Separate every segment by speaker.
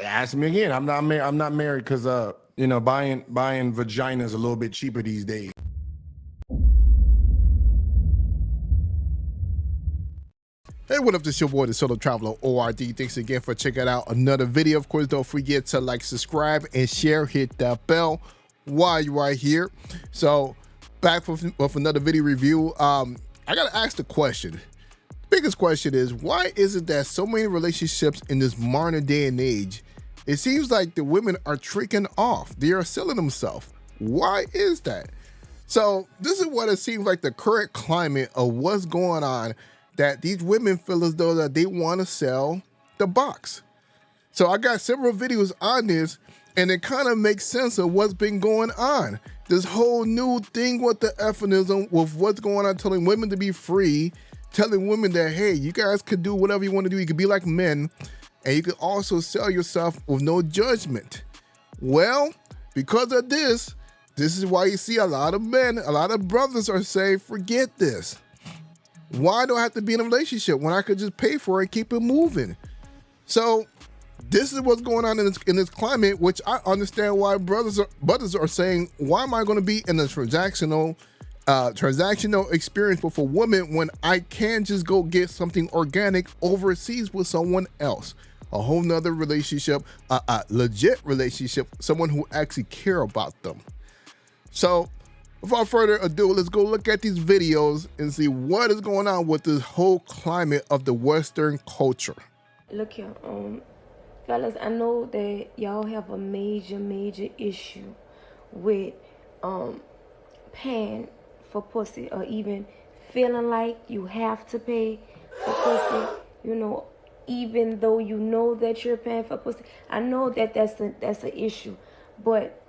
Speaker 1: Ask me again. I'm not married. I'm not married because you know, buying vagina is a little bit cheaper these days.
Speaker 2: Hey, what up? This is your boy, the Solo Traveler ORD. Thanks again for checking out another video. Of course, don't forget to like, subscribe, and share. Hit that bell while you're right here. So, back with another video review. I gotta ask the question. The biggest question is, why is it that so many relationships in this modern day and age, it seems like the women are tricking off? They are selling themselves. Why is that? So, this is what it seems like the current climate of what's going on, that these women feel as though that they want to sell the box. So I got several videos on this, and it kind of makes sense of what's been going on. This whole new thing with the feminism, with what's going on, telling women to be free, telling women that, hey, you guys could do whatever you want to do. You could be like men, and you could also sell yourself with no judgment. Well, because of this is why you see a lot of men, a lot of brothers are saying, forget this. Why do I have to be in a relationship when I could just pay for it and keep it moving? So this is what's going on in this climate, which I understand why brothers are saying, why am I going to be in a transactional experience with a woman when I can just go get something organic overseas with someone else? A whole nother relationship, a legit relationship, someone who actually care about them. So without further ado, let's go look at these videos and see what is going on with this whole climate of the Western culture.
Speaker 3: Look here, fellas, I know that y'all have a major issue with paying for pussy, or even feeling like you have to pay for pussy, you know, even though you know that you're paying for pussy. I know that that's an issue, but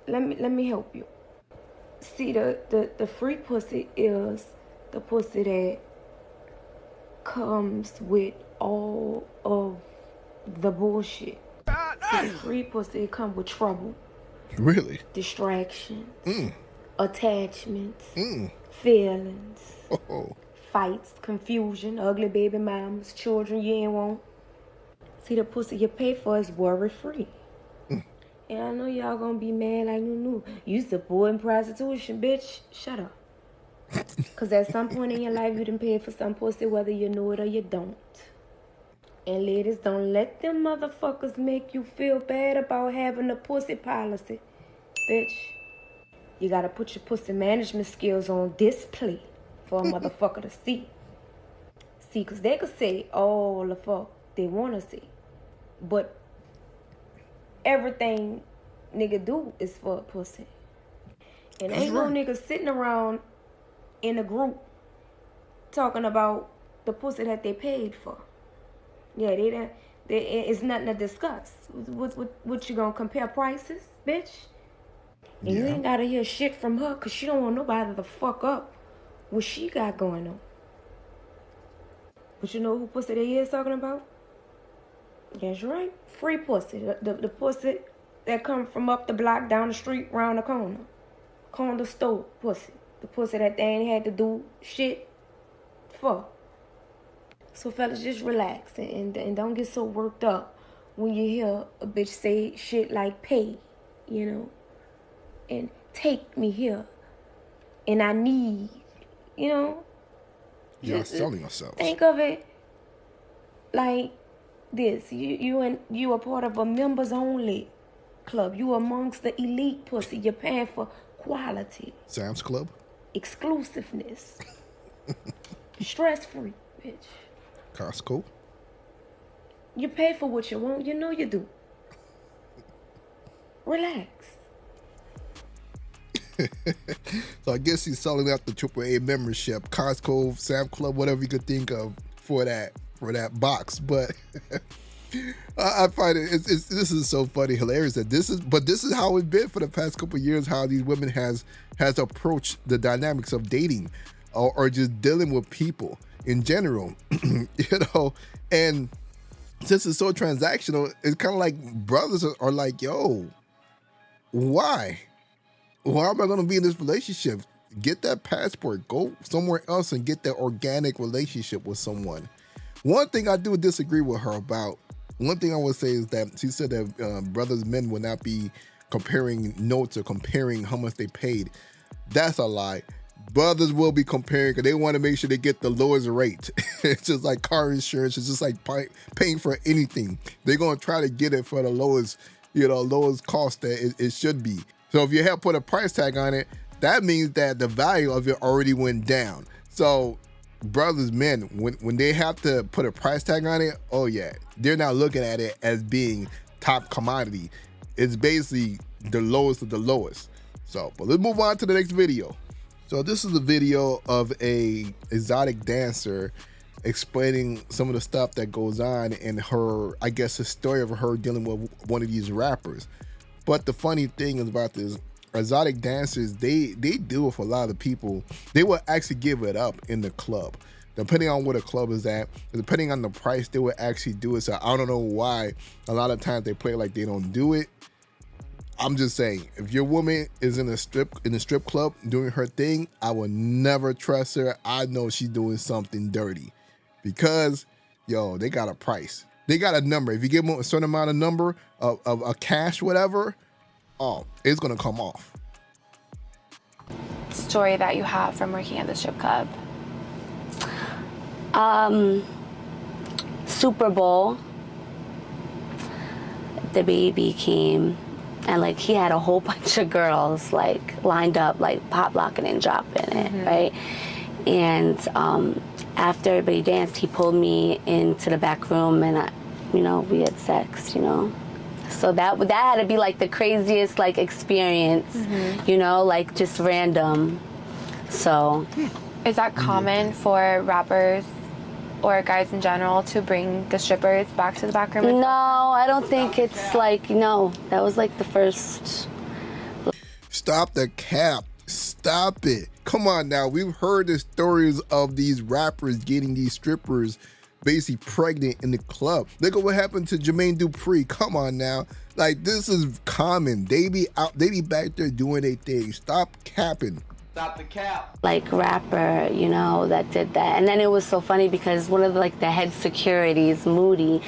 Speaker 3: let me help you. See, the free pussy is the pussy that comes with all of the bullshit. See, the free pussy comes with trouble.
Speaker 2: Really?
Speaker 3: Distractions. Attachments. Feelings. Fights. Confusion. Ugly baby mamas. Children you ain't want. See, the pussy you pay for is worry-free. And I know y'all gonna be mad like, no, you supporting prostitution, bitch. Shut up. Because at some point in your life, you done paid for some pussy, whether you know it or you don't. And ladies, don't let them motherfuckers make you feel bad about having a pussy policy. Bitch, you gotta put your pussy management skills on display for a motherfucker to see. See, because they could say all the fuck they wanna see. But everything nigga do is for a pussy. And ain't no nigga sitting around in a group talking about the pussy that they paid for. Yeah, it's nothing to discuss. What you gonna compare prices, bitch? And you ain't gotta hear shit from her, because she don't want nobody to fuck up what she got going on. But you know who pussy they is talking about? That's right. Free pussy. The pussy that come from up the block, down the street, round the corner. Corner store pussy. The pussy that they ain't had to do shit for. So fellas, just relax and don't get so worked up when you hear a bitch say shit like pay, you know, and take me here, and I need, you know.
Speaker 2: You're selling yourself.
Speaker 3: Think of it like this. You are part of a members only club. You amongst the elite pussy. You're paying for quality.
Speaker 2: Sam's Club.
Speaker 3: Exclusiveness. Stress free, bitch.
Speaker 2: Costco.
Speaker 3: You pay for what you want. You know you do. Relax.
Speaker 2: So I guess he's selling out the AAA membership, Costco, Sam Club, whatever you could think of for that box. But I find this is so funny, hilarious that this is how it's been for the past couple of years. How these women has approached the dynamics of dating, or just dealing with people in general, you know. And since it's so transactional, it's kind of like brothers are like, yo, why am I going to be in this relationship? Get that passport, go somewhere else and get that organic relationship with someone. One thing I do disagree with her about One thing I would say is that she said that brothers men will not be comparing notes or comparing how much they paid. That's a lie. Brothers will be comparing because they want to make sure they get the lowest rate. It's just like car insurance. It's just like paying for anything. They're going to try to get it for the lowest, lowest cost that it should be. So if you have put a price tag on it, that means that the value of it already went down. So brothers, men, when they have to put a price tag on it, oh yeah, they're not looking at it as being top commodity. It's basically the lowest of the lowest. So, but let's move on to the next video. So this is a video of a exotic dancer explaining some of the stuff that goes on in her, I guess, the story of her dealing with one of these rappers. But the funny thing is about this, exotic dancers, they deal with a lot of people. They will actually give it up in the club. Depending on where the club is at, depending on the price, they will actually do it. So I don't know why a lot of times they play like they don't do it. I'm just saying, if your woman is in a strip club doing her thing, I will never trust her. I know she's doing something dirty because, yo, they got a price. They got a number. If you give them a certain amount of number of a cash, whatever, oh, it's gonna come off.
Speaker 4: Story that you have from working at the strip club?
Speaker 5: Super Bowl, the baby came and like he had a whole bunch of girls like lined up, like pop locking and dropping it, right? And after everybody danced, he pulled me into the back room and we had sex, So that had to be like the craziest like experience, like just random. So
Speaker 4: is that common for rappers or guys in general to bring the strippers back to the back room?
Speaker 5: No, I don't think it's like, no, that was like the first.
Speaker 2: Stop the cap. Stop it. Come on now. We've heard the stories of these rappers getting these strippers basically pregnant in the club. Look at what happened to Jermaine Dupri. Come on now. Like, this is common. They be back there doing their thing. Stop capping.
Speaker 6: Stop the cap.
Speaker 5: Like rapper, that did that. And then it was so funny because one of the head securities, Moody,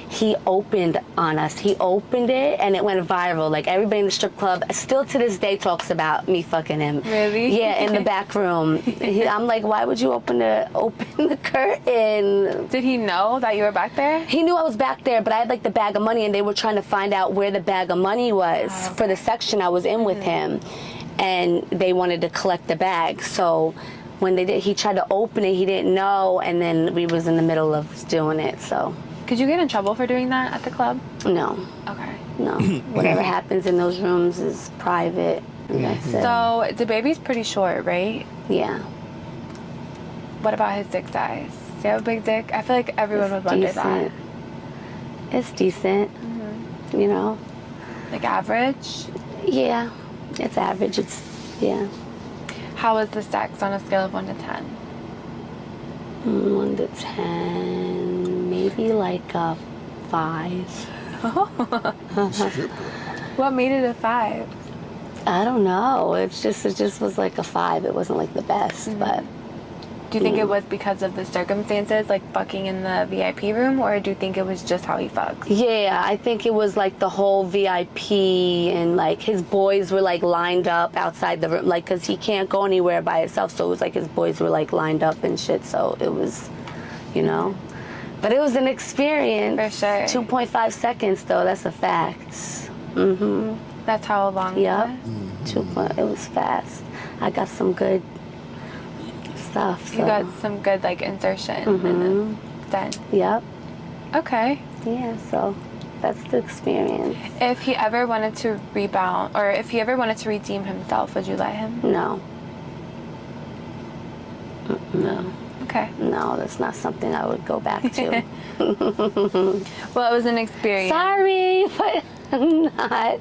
Speaker 5: he opened on us. He opened it and it went viral. Like everybody in the strip club still to this day talks about me fucking him.
Speaker 4: Really?
Speaker 5: Yeah, in the back room. I'm like, why would you open the curtain?
Speaker 4: Did he know that you were back there?
Speaker 5: He knew I was back there, but I had the bag of money and they were trying to find out where the bag of money was for the section I was in with him. And they wanted to collect the bag. So when they did, he tried to open it, he didn't know, and then we was in the middle of doing it, so.
Speaker 4: Could you get in trouble for doing that at the club?
Speaker 5: No.
Speaker 4: Okay.
Speaker 5: No. Whatever happens in those rooms is private, and that's it.
Speaker 4: So the baby's pretty short, right?
Speaker 5: Yeah.
Speaker 4: What about his dick size? Do you have a big dick? I feel like everyone would wonder that.
Speaker 5: It's decent,
Speaker 4: Like average?
Speaker 5: Yeah. It's average. Yeah.
Speaker 4: How was the sex on a scale of 1 to 10?
Speaker 5: 1 to 10, maybe like a 5.
Speaker 4: What made it a 5?
Speaker 5: I don't know. It just was like a 5. It wasn't like the best, but.
Speaker 4: Do you think it was because of the circumstances, like fucking in the VIP room, or do you think it was just how he fucks?
Speaker 5: Yeah, I think it was like the whole VIP and like his boys were like lined up outside the room, like because he can't go anywhere by himself, so it was like his boys were like lined up and shit, so it was, But it was an experience.
Speaker 4: For sure.
Speaker 5: 2.5 seconds though, that's a fact.
Speaker 4: That's how long it was?
Speaker 5: It was fast. I got some good stuff. So.
Speaker 4: You got some good insertion in this then.
Speaker 5: Yep.
Speaker 4: Okay.
Speaker 5: Yeah, so that's the experience.
Speaker 4: If he ever wanted to rebound, or if he ever wanted to redeem himself, would you let him?
Speaker 5: No. No.
Speaker 4: Okay.
Speaker 5: No, that's not something I would go back to.
Speaker 4: Well, it was an experience.
Speaker 5: Sorry, but I'm not.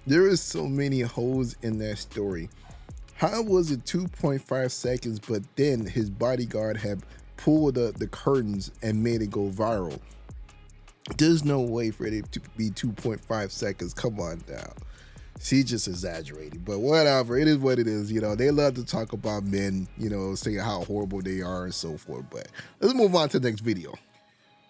Speaker 2: There is so many holes in that story. How was it 2.5 seconds, but then his bodyguard had pulled the curtains and made it go viral? There's no way for it to be 2.5 seconds. Come on now. She's just exaggerating, but whatever. It is what it is. You know, they love to talk about men, you know, saying how horrible they are and so forth. But let's move on to the next video.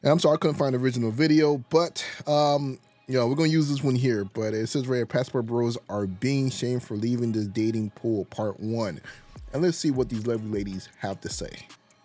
Speaker 2: And I'm sorry I couldn't find the original video, but you know, we're gonna use this one here. But it says right here, passport bros are being shamed for leaving this dating pool, part 1. And let's see what these lovely ladies have to say.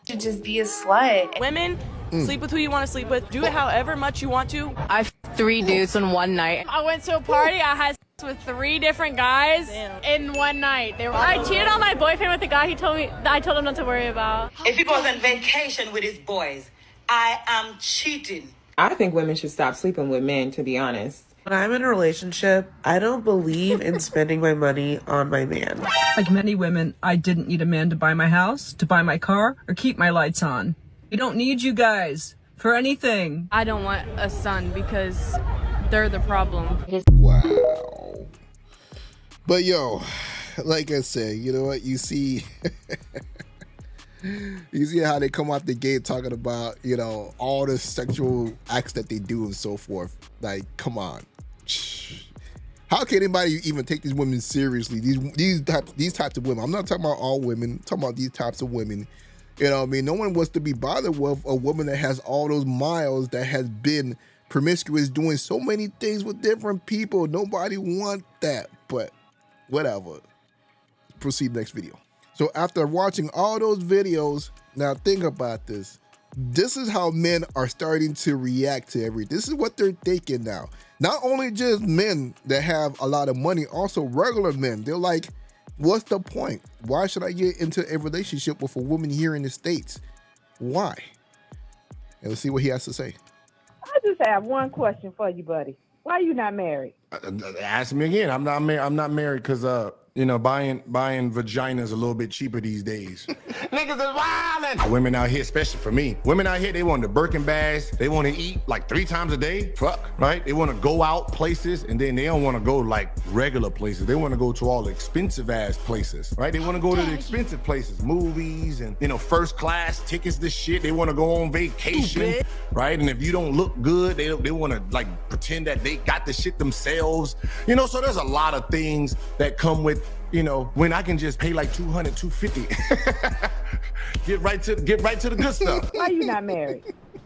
Speaker 6: Should just be a slut.
Speaker 7: Women, sleep with who you want to sleep with. Do it however much you want to.
Speaker 8: I f***ed 3 dudes in one night. I went to a party. I had sex with 3 different guys in one night. I cheated on my boyfriend with a guy I told him not to worry about.
Speaker 9: If he goes on vacation with his boys, I am cheating.
Speaker 10: I think women should stop sleeping with men, to be honest.
Speaker 11: When I'm in a relationship, I don't believe in spending my money on my man.
Speaker 12: Like many women, I didn't need a man to buy my house, to buy my car, or keep my lights on. We don't need you guys for anything.
Speaker 8: I don't want a son because they're the problem.
Speaker 2: Wow. But yo, like I said, you know what? You see, you see how they come out the gate talking about, you know, all the sexual acts that they do and so forth. Like, come on. How can anybody even take these women seriously? These types of women. I'm not talking about all women. I'm talking about these types of women. You know what I mean? No one wants to be bothered with a woman that has all those miles, that has been promiscuous, doing so many things with different people. Nobody wants that. But whatever. Proceed next video. So after watching all those videos, now think about this. This is how men are starting to react to everything. This is what they're thinking now. Not only just men that have a lot of money, also regular men. They're like, what's the point? Why should I get into a relationship with a woman here in the States? Why? And let's see what he has to say.
Speaker 13: I just have one question for you, buddy. Why are you not married?
Speaker 1: Ask me again. I'm not married because you know, buying vagina is a little bit cheaper these days. Niggas is wildin'. Women out here, especially for me, women out here, they want the Birkin bags. They want to eat like 3 times a day. Fuck, right? They want to go out places, and then they don't want to go like regular places. They want to go to all the expensive ass places, right? They want to go to the expensive places, movies, and, you know, first class tickets to shit. They want to go on vacation, right? And if you don't look good, they want to like pretend that they got the shit themselves. You know, so there's a lot of things that come with, you know, when I can just pay like $200, $250. get right to the good stuff.
Speaker 13: Why you not married?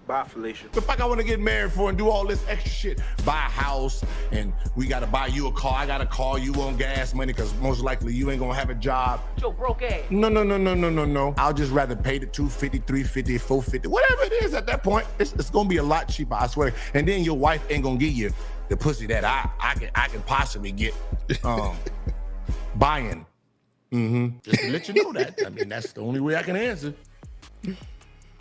Speaker 1: Bye, Felicia. The fuck I want to get married for and do all this extra shit? Buy a house, and we got to buy you a car. I got to call you on gas money because most likely you ain't going to have a job.
Speaker 7: Joe broke ass.
Speaker 1: No. I'll just rather pay the $250, $350, $450, whatever it is at that point. It's going to be a lot cheaper, I swear. And then your wife ain't going to give you the pussy that I can possibly get. Buying. Just to let you know that. I mean, that's the only way I can answer.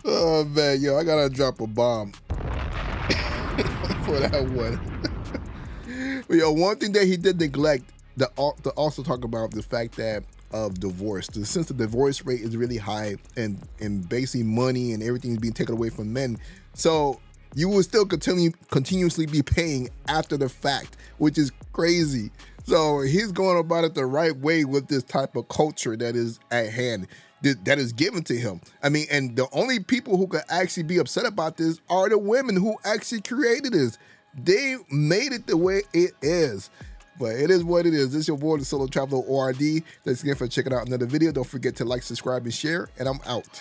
Speaker 2: Oh man, yo, I gotta drop a bomb for that one. But yo, one thing that he did neglect to also talk about the fact that of divorce. Since the divorce rate is really high, and basically money and everything is being taken away from men, so you will still continuously be paying after the fact, which is crazy. So he's going about it the right way with this type of culture that is at hand, that is given to him. I mean, and the only people who could actually be upset about this are the women who actually created this. They made it the way it is. But it is what it is. This is your boy, the Solo Traveler ORD. Thanks again for checking out another video. Don't forget to like, subscribe, and share. And I'm out.